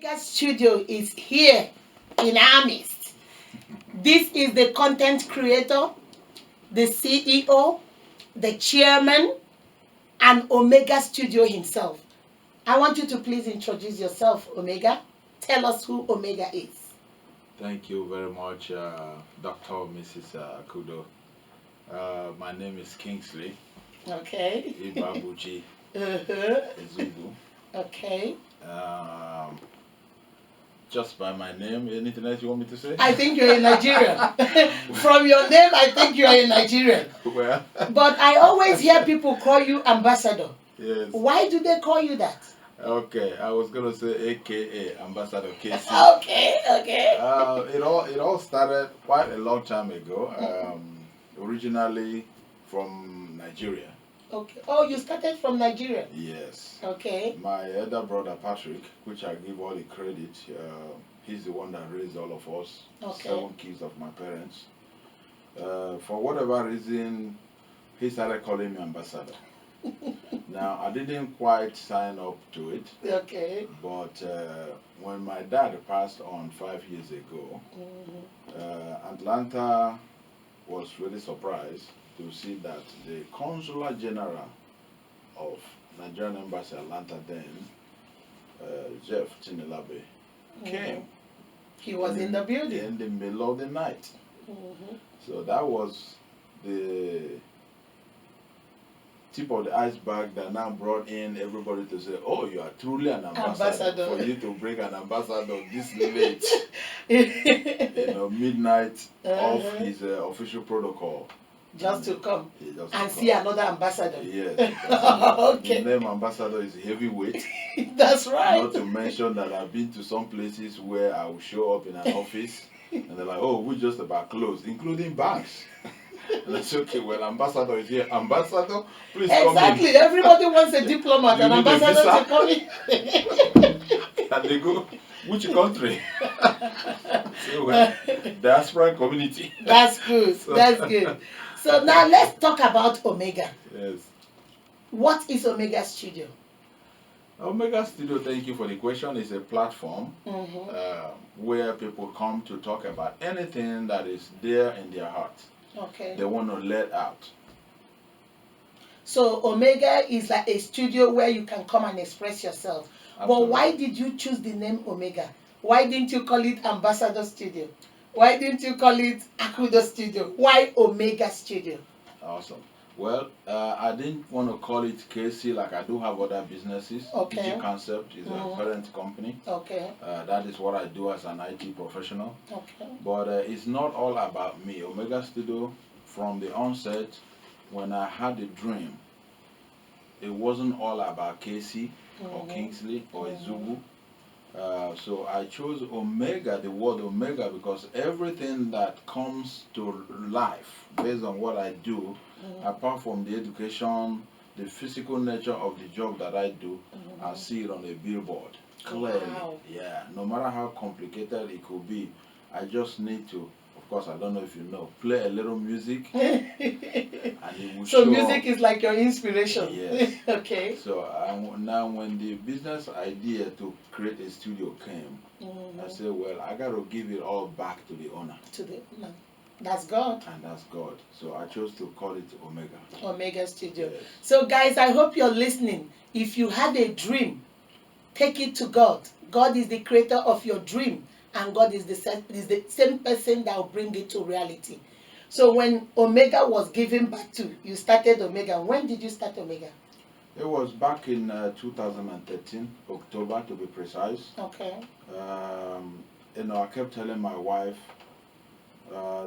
Omega Studio is here in our midst. This is the content creator, the CEO, the chairman, and Omega Studio himself. I want you to please introduce yourself, Omega. Tell us who Omega is. Thank you very much, Dr. Mrs. Kudo. My name is Kingsley Okay. Ibabuchi Uh-huh. Ezubu. Okay. Um, just by my name, anything else you want me to say? I think you're a Nigerian. From your name, I think you're a Nigerian. Well, But I always hear people call you ambassador. yes. Why do they call you that? Okay, I was gonna say AKA Ambassador KC. Okay, okay. It all started quite a long time ago. Originally from Nigeria. Okay. Oh, you started from Nigeria. Yes. Okay. My elder brother Patrick, which I give all the credit, he's the one that raised all of us, Okay. 7 kids of my parents. For whatever reason, he started calling me ambassador. Now, I didn't quite sign up to it, Okay. but when my dad passed on 5 years ago, Atlanta was really surprised to see that the Consular General of Nigerian Embassy Atlanta then, Jeff Chinelabe, came. He was in the building. In the middle of the night. So that was the tip of the iceberg that now brought in everybody to say, oh, you are truly an ambassador. For you to bring an ambassador this late, midnight of his official protocol. Just to come just and to see another ambassador. Yes. Okay. The name ambassador is heavyweight. That's right. Not to mention that I've been to some places where I will show up in an office and they're like, oh, we just about closed, including banks. And I say, okay, well, ambassador is here. Ambassador, please come in. Exactly. Everybody wants a diplomat, an ambassador to come in. And they go, which country? So, well, diaspora community. That's good. That's good. So now let's talk about Omega. Yes. What is Omega Studio? Omega Studio, thank you for the question, is a platform where people come to talk about anything that is there in their heart. Okay. They want to let out. So Omega is like a studio where you can come and express yourself. Absolutely. But why did you choose the name Omega? Why didn't you call it Ambassador Studio? Why didn't you call it Akudo Studio? Why Omega Studio? Awesome. Well, I didn't want to call it KC like I do have other businesses. Okay. PG Concept is a parent company. Okay. That is what I do as an IT professional. Okay. But it's not all about me. Omega Studio, from the onset, when I had a dream, it wasn't all about KC or Kingsley or Izubu. So I chose Omega, the word Omega, because everything that comes to life based on what I do, apart from the education, the physical nature of the job that I do, I see it on a billboard clearly. Wow. Yeah, no matter how complicated it could be, I just need to, of course, I don't know if you know, play a little music and it will so show music up. Is like your inspiration. Yes. Okay. So now when the business idea to create a studio came, I said, well, I got to give it all back to the owner. To the owner. That's God. And that's God. So I chose to call it Omega. Omega Studio. Yes. So guys, I hope you're listening. If you had a dream, take it to God. God is the creator of your dream. And God is the same person that will bring it to reality. So when Omega was given back to, you started Omega. When did you start Omega? It was back in 2013, October to be precise. Okay. I kept telling my wife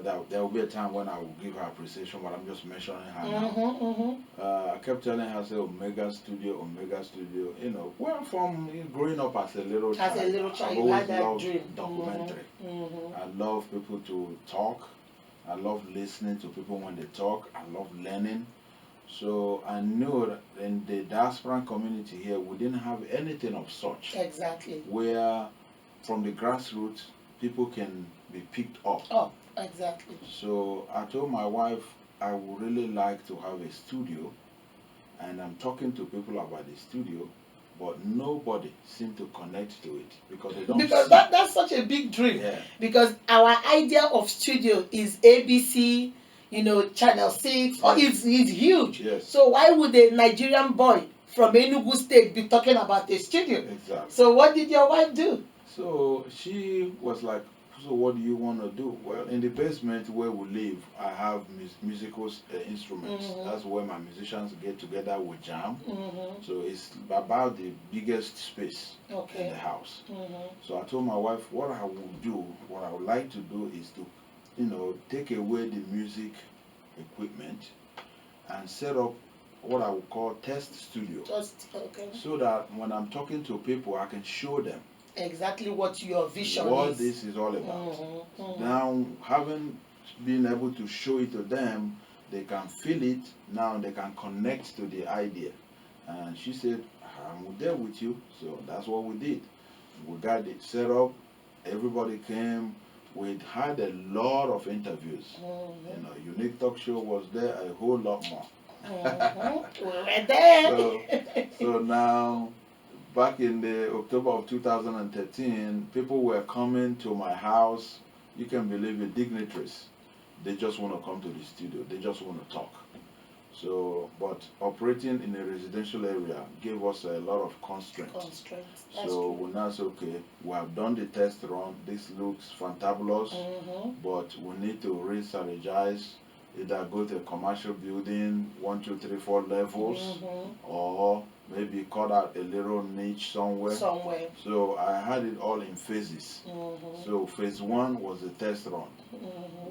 that there will be a time when I will give her appreciation, but I'm just mentioning her now. I kept telling her, say, Omega Studio, Omega Studio. Well, from growing up as a little child, I've always loved documentary. I love people to talk. I love listening to people when they talk. I love learning. So I knew that in the diaspora community here, we didn't have anything of such. Exactly. Where from the grassroots, people can be picked up. Oh, exactly. So I told my wife I would really like to have a studio, and I'm talking to people about the studio. but nobody seemed to connect to it because they don't Because see. that's such a big dream. Yeah. Because our idea of studio is ABC, Channel 6. Oh, Yes. it's huge. Yes. So why would a Nigerian boy from Enugu State be talking about a studio? Exactly. So what did your wife do? So she was like, so what do you want to do? Well, in the basement where we live, I have musical instruments. That's where my musicians get together with jam. So it's about the biggest space in the house. So I told my wife what I would do, what I would like to do is to, take away the music equipment and set up what I would call test studio. Okay. So that when I'm talking to people, I can show them exactly what your vision what is. this is all about. Now, having been able to show it to them, they can feel it. Now they can connect to the idea. And she said, I'm there with you. So that's what we did. We got it set up. Everybody came. We had a lot of interviews. Unique Talk Show was there, a whole lot more. We were there. So now, back in the October of 2013, people were coming to my house. You can believe it, dignitaries. They just want to come to the studio. They just want to talk. So, but operating in a residential area gave us a lot of constraints. So we now say, okay, we have done the test run. This looks fantabulous, but we need to re-strategize. Either go to a commercial building, 1, 2, 3, 4 levels, or maybe cut out a little niche somewhere. So I had it all in phases. So phase 1 was the test run.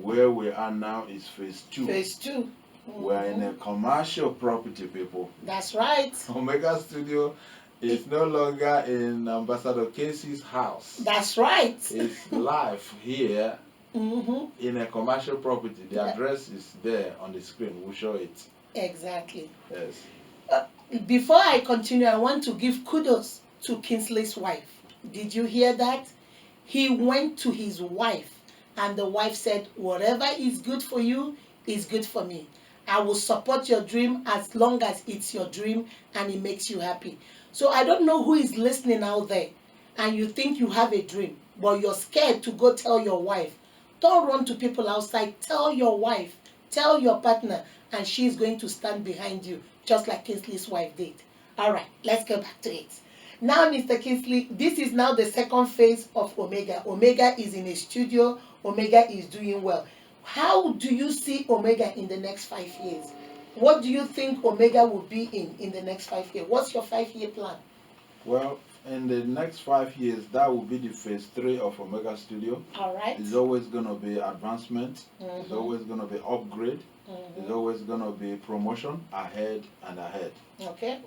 Where we are now is phase 2. Phase 2. We're in a commercial property, people. That's right. Omega Studio is no longer in Ambassador Casey's house. That's right. It's live here in a commercial property. The address is there on the screen. We'll show it. Exactly. Yes. Before I continue, I want to give kudos to Kingsley's wife. Did you hear that? He went to his wife, and the wife said, whatever is good for you is good for me. I will support your dream as long as it's your dream and it makes you happy. So I don't know who is listening out there and you think you have a dream, but you're scared to go tell your wife. Don't run to people outside. Tell your wife, tell your partner, and she's going to stand behind you, just like Kingsley's wife did. All right, let's go back to it. Now, Mr. Kingsley, this is now the second phase of Omega. Omega is in a studio. Omega is doing well. How do you see Omega in the next 5 years? What do you think Omega will be in the next 5 years? What's your 5-year plan? Well, in the next 5 years, that will be the phase 3 of Omega Studio. All right. It's always going to be advancement. It's always going to be upgrade. It's always going to be promotion ahead and ahead. Okay.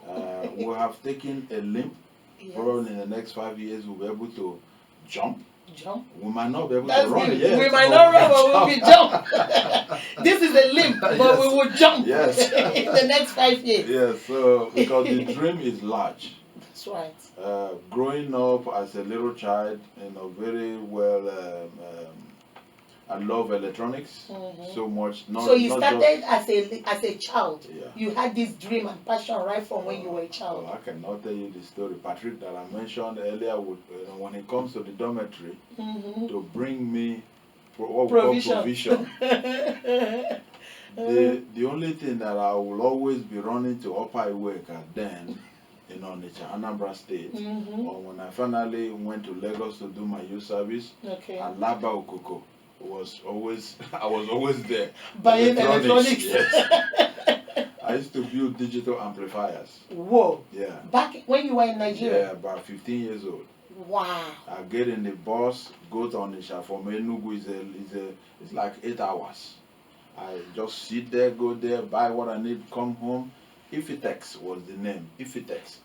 We have taken a leap. Yes. Probably in the next 5 years, we'll be able to jump. We might not be able to run yet. We might not run, but we'll be jump. This is a limp, but yes. we will jump yes. in the next 5 years. Yes, so because the dream is large. That's right. Growing up as a little child, very well, I love electronics so much. So you started as a child. Yeah. You had this dream and passion right from when you were a child. Well, I cannot tell you the story, Patrick, that I mentioned earlier. When it comes to the dormitory, to bring me provision. The only thing that I will always be running to Upper Iweka then in Onitsha, Anambra State, or when I finally went to Lagos to do my youth service, Alaba Okoko. I was always there. Buying electronics. Yes. I used to build digital amplifiers. Whoa. Yeah. Back when you were in Nigeria? Yeah, about 15 years old. Wow. I get in the bus, go to Onitsha. From Enugu it's like 8 hours. I just sit there, go there, buy what I need, come home. Ifitex was the name. Ifitex.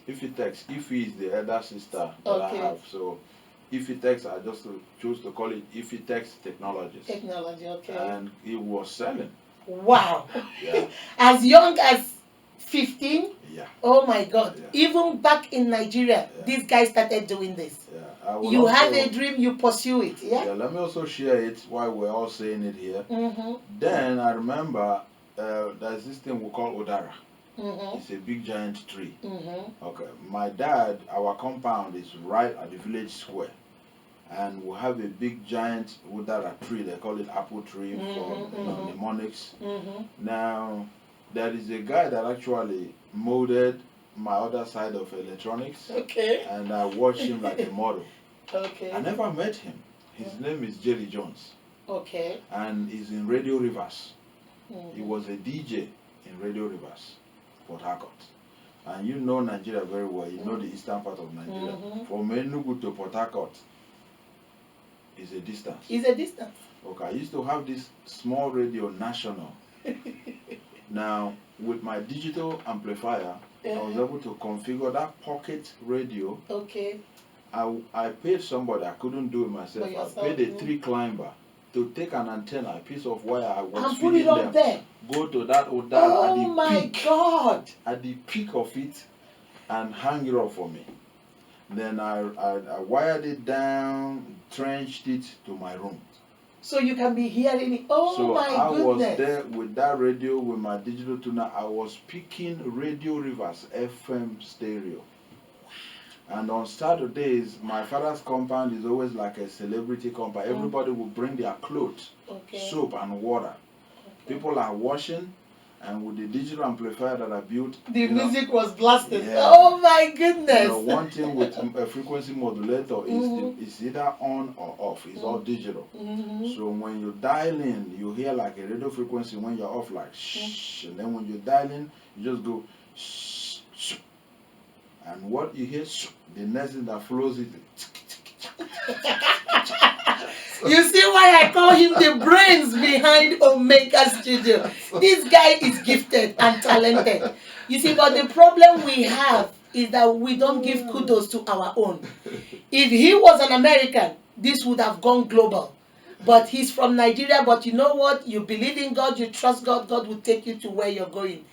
Ifi is the elder sister that I have. So Ifitex, I just chose to call it Ifitex Technologies. Technology, okay. And it was selling. Wow. Yeah. As young as 15? Yeah. Oh my God. Yeah. Even back in Nigeria, these guys started doing this. Yeah. You have a dream, you pursue it. Yeah. Yeah. Let me also share it while we're all saying it here. Then I remember there's this thing we call Udara. It's a big giant tree. Mm-hmm. Okay. My dad, our compound is right at the village square. And we have a big giant wooded tree. They call it apple tree for mnemonics. Now, there is a guy that actually molded my other side of electronics. Okay. And I watched him like a model. Okay. I never met him. His name is Jerry Jones. Okay. And he's in Radio Rivers. He was a DJ in Radio Rivers, Port Harcourt. And you know Nigeria very well. You know the eastern part of Nigeria. From Enugu to Port Harcourt is a distance. It's a distance. Okay, I used to have this small radio national. Now, with my digital amplifier, I was able to configure that pocket radio. Okay. I paid somebody, I couldn't do it myself. I paid a tree climber to take an antenna, a piece of wire I was and put it up there. Go to that or that oh at the my peak, God! At the peak of it, and hang it up for me. Then I wired it down, trenched it to my room. So you can be hearing it. Oh so my I goodness! was there with that radio, with my digital tuner. I was picking Radio Rivers FM stereo. And on Saturdays, my father's compound is always like a celebrity compound. Everybody will bring their clothes, soap and water. People are washing, and with the digital amplifier that I built, the music was blasted. Yeah. Oh my goodness! One thing with a frequency modulator is either on or off. It's all digital. So when you dial in, you hear like a radio frequency. When you're off, like shh, and then when you dial in, you just go shh, shh. And what you hear, the next thing that flows is you see why I call him the brains behind Omega Studio. This guy is gifted and talented. You see, but the problem we have is that we don't give kudos to our own. If he was an American, this would have gone global. But he's from Nigeria, but you know what? You believe in God, you trust God, God will take you to where you're going.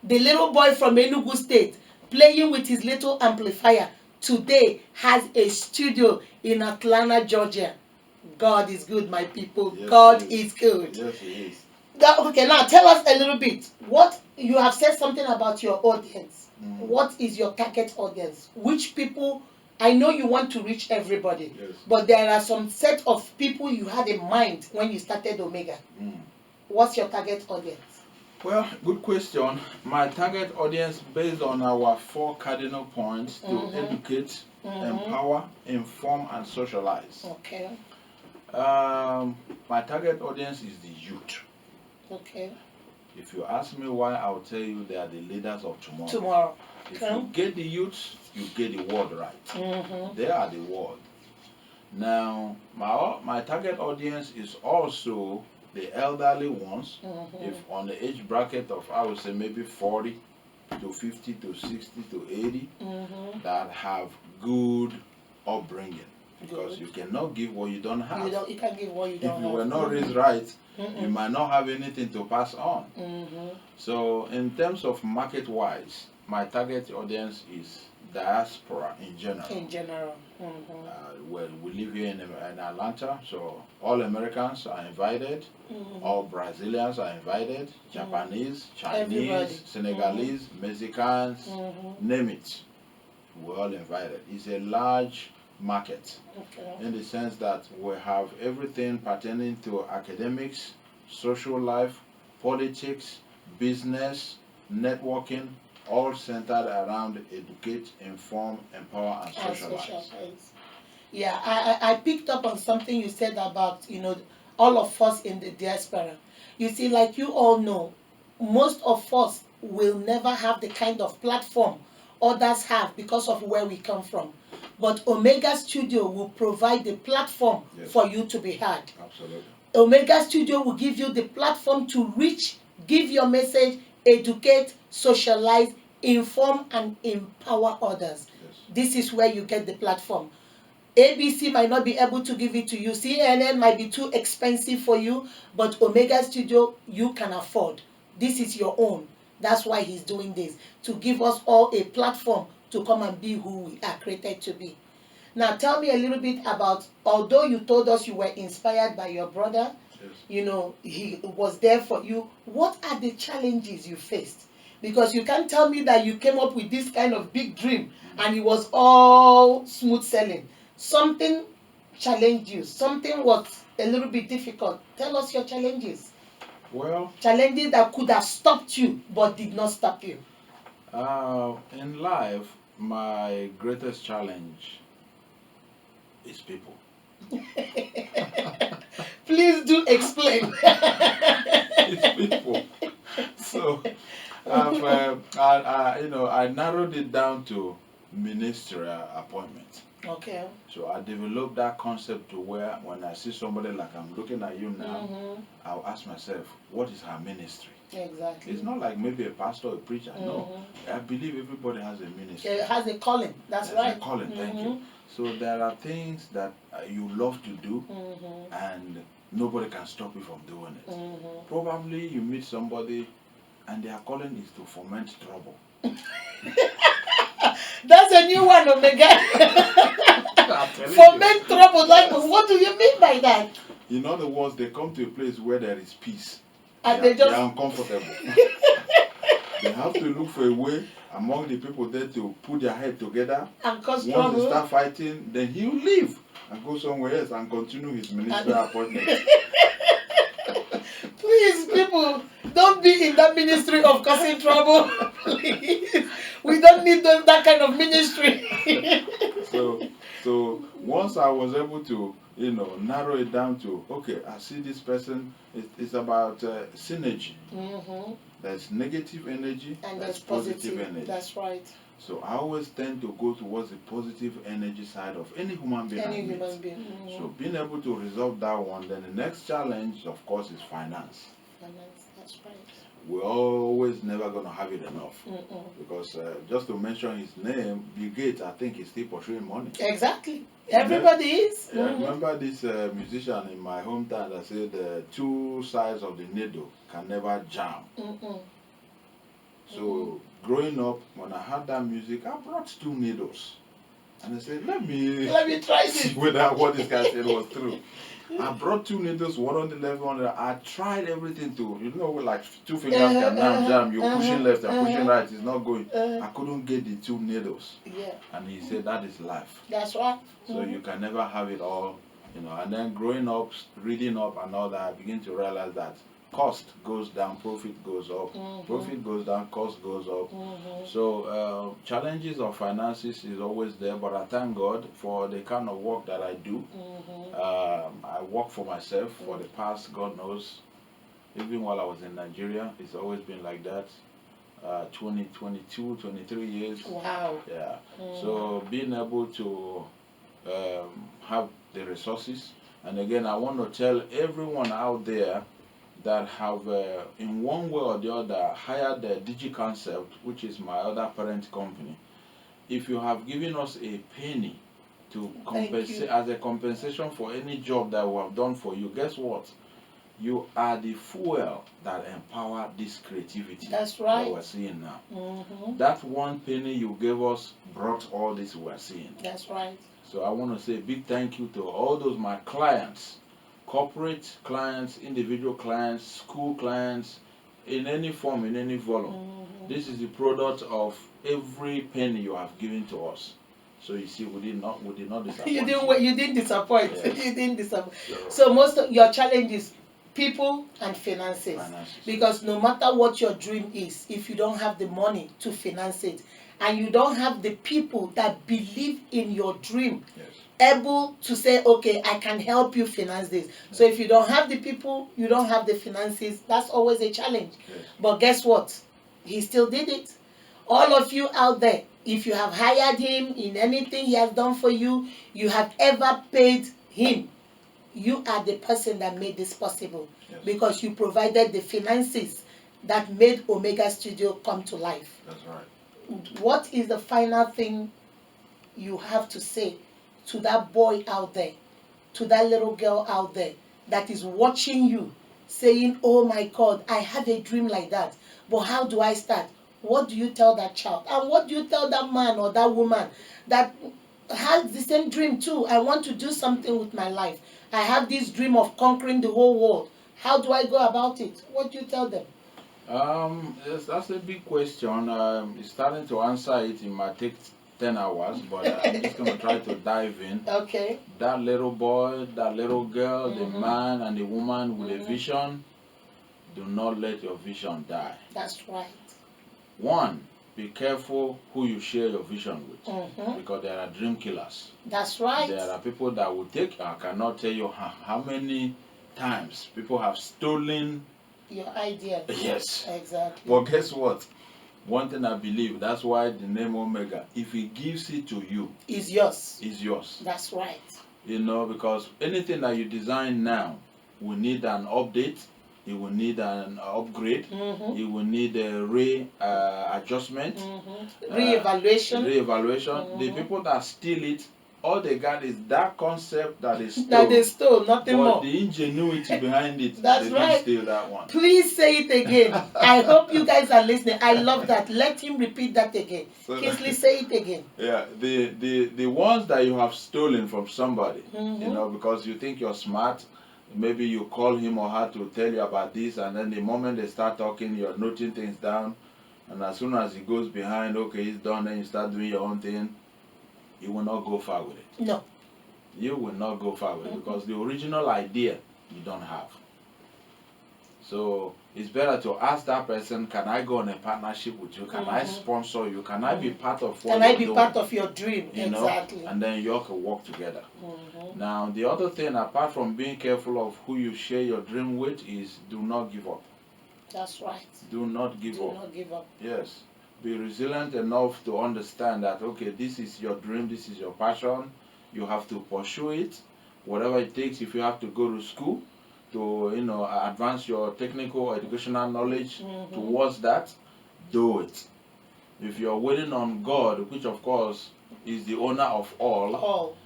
The little boy from Enugu State, playing with his little amplifier, today has a studio in Atlanta, Georgia. God is good, my people. Yes, God is good. Yes, He is. Okay, now tell us a little bit. What you have said something about your audience. What is your target audience? Which people? I know you want to reach everybody, but there are some set of people you had in mind when you started Omega. What's your target audience? Well, good question. My target audience, based on our 4 cardinal points, to educate, empower, inform, and socialize. Okay. My target audience is the youth. Okay. If you ask me why, I'll tell you they are the leaders of tomorrow. Tomorrow. If you get the youth, you get the world right. They are the world. Now, my target audience is also the elderly ones, if on the age bracket of, I would say, maybe 40 to 50 to 60 to 80, that have good upbringing. Because you cannot give what you don't have. You can't give what you don't have. If you were not raised right, you might not have anything to pass on. So in terms of market-wise, my target audience is diaspora in general. In general. Well, we live here in Atlanta, so all Americans are invited, all Brazilians are invited, Japanese, Chinese, Senegalese, Mexicans, name it. We're all invited. It's a large market in the sense that we have everything pertaining to academics, social life, politics, business, networking, all centered around educate, inform, empower, and socialize. Yeah, I picked up on something you said about, all of us in the diaspora. You see, like you all know, most of us will never have the kind of platform others have because of where we come from. But Omega Studio will provide the platform for you to be heard. Absolutely. Omega Studio will give you the platform to reach, give your message, educate, socialize, inform, and empower others. This is where you get the platform. ABC might not be able to give it to you. CNN might be too expensive for you, but Omega Studio, you can afford. This is your own. That's why he's doing this, to give us all a platform to come and be who we are created to be. Now tell me a little bit about, although you told us you were inspired by your brother, he was there for you. What are the challenges you faced? Because you can't tell me that you came up with this kind of big dream and it was all smooth sailing. Something challenged you. Something was a little bit difficult. Tell us your challenges. Well, Challenges that could have stopped you but did not stop you. in life, my greatest challenge is people. Please do explain. It's people. So, I narrowed it down to ministerial appointment. Okay. So I developed that concept to where when I see somebody like I'm looking at you now, I'll ask myself, what is her ministry? Exactly. It's not like maybe a pastor or a preacher. No, I believe everybody has a ministry. It has a calling. That's There's right. a calling. Thank you. So there are things that you love to do, and nobody can stop you from doing it. Probably you meet somebody, and their calling is to foment trouble. That's a new one, Omega. Foment trouble. Like, what do you mean by that? In other words, they come to a place where there is peace. And they are uncomfortable. They have to look for a way among the people there to put their head together. And cause Once trouble. they start fighting, then he will leave and go somewhere else and continue his ministerial appointment. Please, people, don't be in that ministry of causing trouble. Please. We don't need that kind of ministry. So once I was able to, narrow it down to, okay, I see this person, it's about synergy. There's negative energy, and there's there's positive energy. That's right. So I always tend to go towards the positive energy side of any human being. Any human being. So being able to resolve that one, then the next challenge, of course, is finance. Finance, that's right. We're always never going to have it enough. Because just to mention his name, Bill Gates, I think he's still pursuing money. Exactly. Everybody is. I remember this musician in my hometown that said the two sides of the needle can never jam. So growing up, when I heard that music, I brought two needles. And I said, let me try see this. whether what this guy said was true. I brought two needles, one on the left, one on the right. I tried everything to, like two fingers can now jam. You're pushing left and pushing right. It's not going. I couldn't get the two needles. Yeah. And he said, that is life. That's right. So you can never have it all, And then growing up, reading up and all that, I begin to realize that cost goes down, profit goes up. Profit goes down, cost goes up. So challenges of finances is always there, but I thank God for the kind of work that I do. I work for myself for the past, God knows, even while I was in Nigeria, it's always been like that. 22, 23 years. Wow. Yeah. So being able to have the resources, and again, I want to tell everyone out there that have, in one way or the other, hired the DigiConcept, which is my other parent company. If you have given us a penny to compensate as a compensation for any job that we have done for you, guess what? You are the fuel that empower this creativity. That's right. That we're seeing now. That one penny you gave us brought all this we're seeing. That's right. So I want to say a big thank you to all those my clients, corporate clients, individual clients, school clients, in any form, in any volume. This is the product of every penny you have given to us. So you see, we did not disappoint. You didn't disappoint. Yes. You didn't disappoint. So most of your challenge is people and finances. Because no matter what your dream is, if you don't have the money to finance it, and you don't have the people that believe in your dream, able to say, okay, I can help you finance this. So if you don't have the people, you don't have the finances, that's always a challenge. But guess what? He still did it. All of you out there, if you have hired him in anything he has done for you, you have ever paid him, you are the person that made this possible. Because you provided the finances that made Omega Studio come to life. That's right. What is the final thing you have to say to that boy out there, to that little girl out there that is watching you, saying, oh my God, I have a dream like that, but how do I start? What do you tell that child? And what do you tell that man or that woman that has the same dream too? I want to do something with my life. I have this dream of conquering the whole world. How do I go about it? What do you tell them? Yes, that's a big question. Starting to answer it, it might take 10 hours, but I'm just going to try to dive in. Okay. That little boy, that little girl, the Mm-hmm. man and the woman with a Mm-hmm. vision, do not let your vision die. That's right. One, be careful who you share your vision with, Mm-hmm. because there are dream killers. That's right. There are people that will take, I cannot tell you how many times people have stolen. Your idea. Yes. Exactly. But guess what? One thing I believe, that's why the name Omega, if he gives it to you, Is yours. it's yours. That's right. You know, because anything that you design now will need an update, it will need an upgrade, Mm-hmm. it will need a adjustment, Mm-hmm. Re-evaluation. re-evaluation. The people that steal it, all they got is that concept that they stole. That they stole, nothing But more. the ingenuity behind it, That's they right. didn't steal that one. Please say it again. I hope you guys are listening. I love that. Let him repeat that again. So, Kingsley, say it again. yeah, the ones that you have stolen from somebody, Mm-hmm. you know, because you think you're smart, maybe you call him or her to tell you about this, and then the moment they start talking, you're noting things down, and as soon as he goes behind, okay, he's done, then you start doing your own thing, you will not go far with it. No. You will not go far with it, because the original idea you don't have. So it's better to ask that person, can I go on a partnership with you? Can I sponsor you? Can I be part of what Can you're I be doing? part of your dream? You Exactly. know, and then you all can work together. Now, the other thing, apart from being careful of who you share your dream with, is do not give up. That's right. Do not give Do up. not give up. Yes. Be resilient enough to understand that, okay, this is your dream, this is your passion. You have to pursue it, whatever it takes. If you have to go to school to, you know, advance your technical educational knowledge towards that, do it. If you're waiting on God, which of course is the owner of all,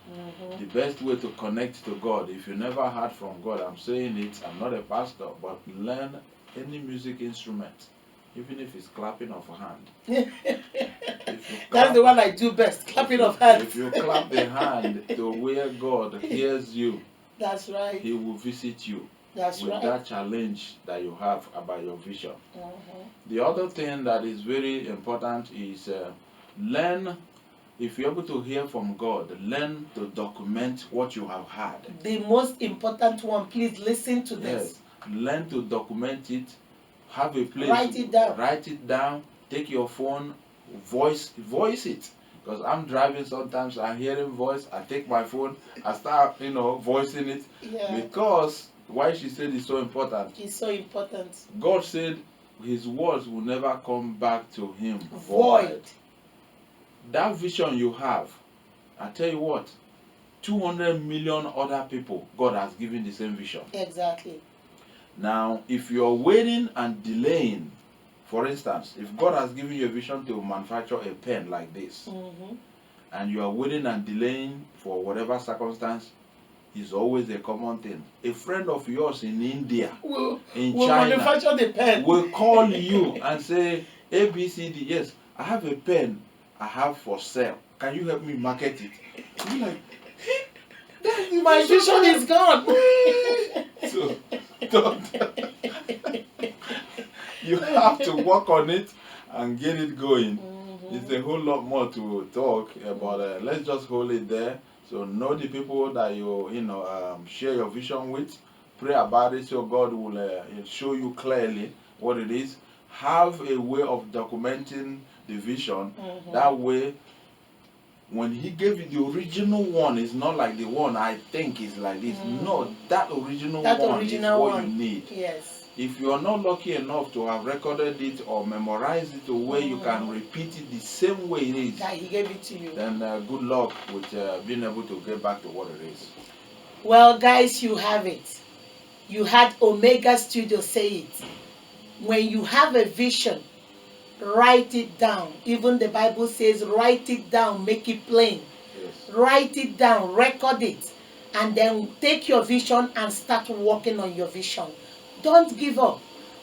the best way to connect to God, if you never heard from God, I'm saying it, I'm not a pastor, but learn any music instrument, even if it's clapping of a hand. That's the one I do best, clapping of hands. If you clap the hand to where God hears you, that's right. He will visit you. That's with right. that challenge that you have about your vision. The other thing that is very important is learn, if you're able to hear from God, learn to document what you have heard. The most important one, please listen to this. Yes, learn to document it, have a place. Write it down. Write it down, take your phone, voice it. Because I'm driving sometimes, I'm hearing voice, I take my phone, I start, you know, voicing it. Yeah. Because why she said it's so important. It's so important. God said his words will never come back to him void. That vision you have, I tell you what, 200 million other people God has given the same vision. Exactly. Now, if you're waiting and delaying, for instance, if God has given you a vision to manufacture a pen like this, and you are waiting and delaying for whatever circumstance, is always a common thing. A friend of yours in India, in China, manufacture the pen. will call you and say, ABCD, yes, I have a pen I have for sale. Can you help me market it? You're like, my vision is gone. So, don't. You have to work on it and get it going. It's a whole lot more to talk about. Let's just hold it there. So know the people that you share your vision with. Pray about it so God will show you clearly what it is. Have a way of documenting the vision. That way, when he gave you the original one, it's not like the one I think is like this. No, that original one is what you need. Yes. If you are not lucky enough to have recorded it or memorized it to where you can repeat it the same way it is, that he gave it to you, then good luck with being able to get back to what it is. Well, guys, you have it. You had Omega Studio say it. When you have a vision, write it down. Even the Bible says, write it down, make it plain. Yes. Write it down, record it, and then take your vision and start working on your vision. Don't give up.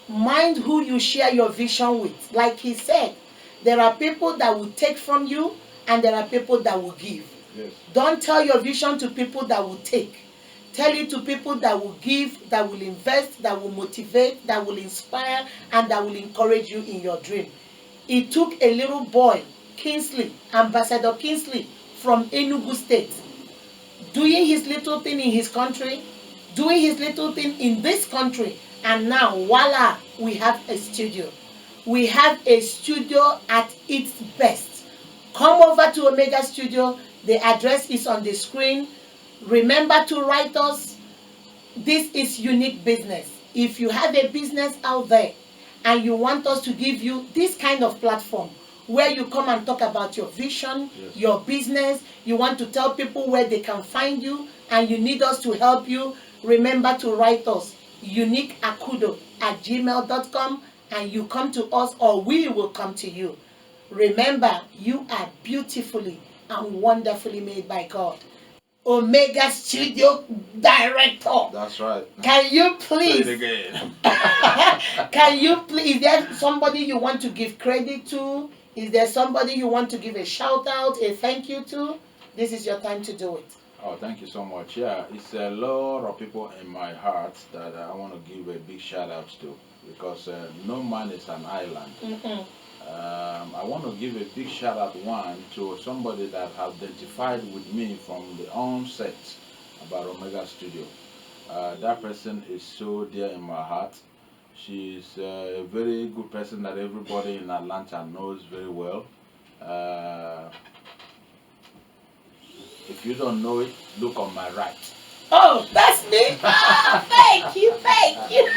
Mind who you share your vision with. Like he said, there are people that will take from you and there are people that will give. Yes. Don't tell your vision to people that will take. Tell it to people that will give, that will invest, that will motivate, that will inspire, and that will encourage you in your dream. It took a little boy, Kingsley, Ambassador Kingsley from Enugu State, doing his little thing in his country, doing his little thing in this country, and now, voila, we have a studio. We have a studio at its best. Come over to Omega Studio. The address is on the screen. Remember to write us. This is unique business. If you have a business out there and you want us to give you this kind of platform where you come and talk about your vision, Yes. your business, you want to tell people where they can find you, and you need us to help you, remember to write us uniqueakudo@gmail.com, and you come to us or we will come to you. Remember, you are beautifully and wonderfully made by God. Omega Studio Director. That's right. Can you Say please? it again. Can you please? Is there somebody you want to give credit to? Is there somebody you want to give a shout out, a thank you to? This is your time to do it. Oh, thank you so much. Yeah, it's a lot of people in my heart that I want to give a big shout out to, because no man is an island. I want to give a big shout out one to somebody that has identified with me from the onset about Omega Studio. That person is so dear in my heart. She's a very good person that everybody in Atlanta knows very well. If you don't know it, look on my right. Oh, that's me. Ah, thank you, thank you.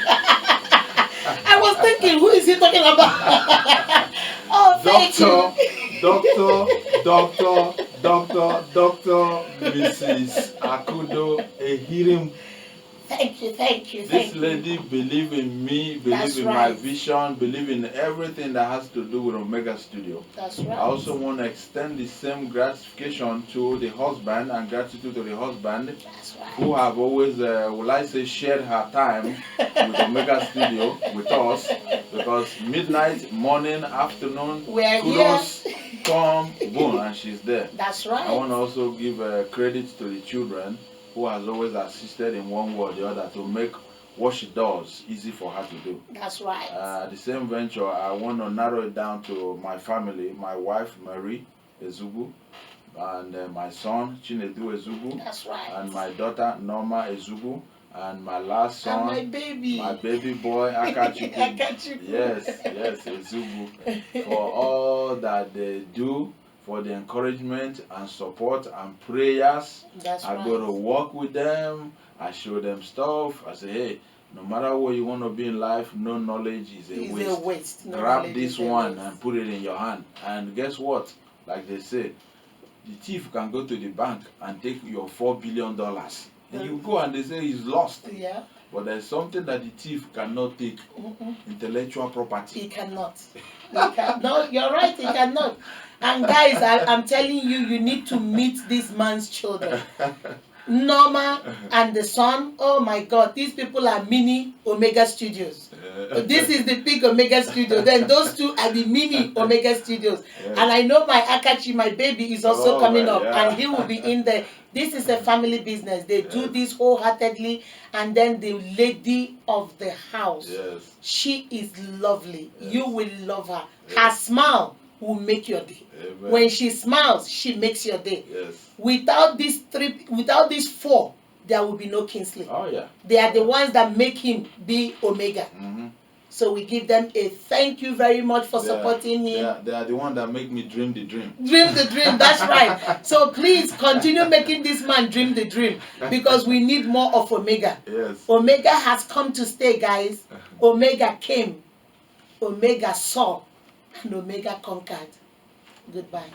I was thinking, who is he talking about? Oh, thank you. Doctor, Mrs. Akudo Ehirim. Thank you, thank you, This thank you. lady believe in me, believe That's in my right. vision, believe in everything that has to do with Omega Studio. That's I right. also want to extend the same gratification to the husband and gratitude to the husband That's who right. have always, will I say, shared her time with Omega Studio with us, because midnight, morning, afternoon, We're kudos, here. come, boom, and she's there. That's I want to right. also give credit to the children who has always assisted in one way or the other to make what she does easy for her to do. That's right. The same venture, I want to narrow it down to my family, my wife, Mary Ezugu, and my son, Chinedu Ezugu, That's right. and my daughter, Norma Ezugu, and my last And my son, baby. my baby boy, Akachuku. Akachuku. Yes, Ezugu, for all that they do, for the encouragement and support and prayers. That's I right. go to work with them, I show them stuff. I say, hey, no matter what you want to be in life, no knowledge is a It's waste. a waste. No Grab knowledge this is a one waste. and put it in your hand. And guess what? Like they say, the thief can go to the bank and take your $4 billion. And you go and they say he's lost. Yeah. But there's something that the thief cannot take, intellectual property. He cannot. No, you're right, he cannot. And guys, I'm telling you, you need to meet this man's children. Norma and the son, oh my God, these people are mini Omega Studios. This is the big Omega Studio. Then those two are the mini Omega Studios. Yes. And I know my Akachi, my baby, is also Oh, coming my, up, yeah. and he will be in there. This is a family business. They do Yes. this wholeheartedly. And then the lady of the house, Yes. she is lovely. Yes. You will love her. Yes. Her smile will make your day. Amen. When she smiles, she makes your day. Yes. Without these four, there will be no Kingsley. Oh, yeah. They are the ones that make him be Omega. So we give them a thank you very much for supporting him. They are the ones that make me dream the dream. Dream the dream, that's right. So please continue making this man dream the dream, because we need more of Omega. Yes. Omega has come to stay, guys. Omega came, Omega saw, and Omega conquered. Goodbye.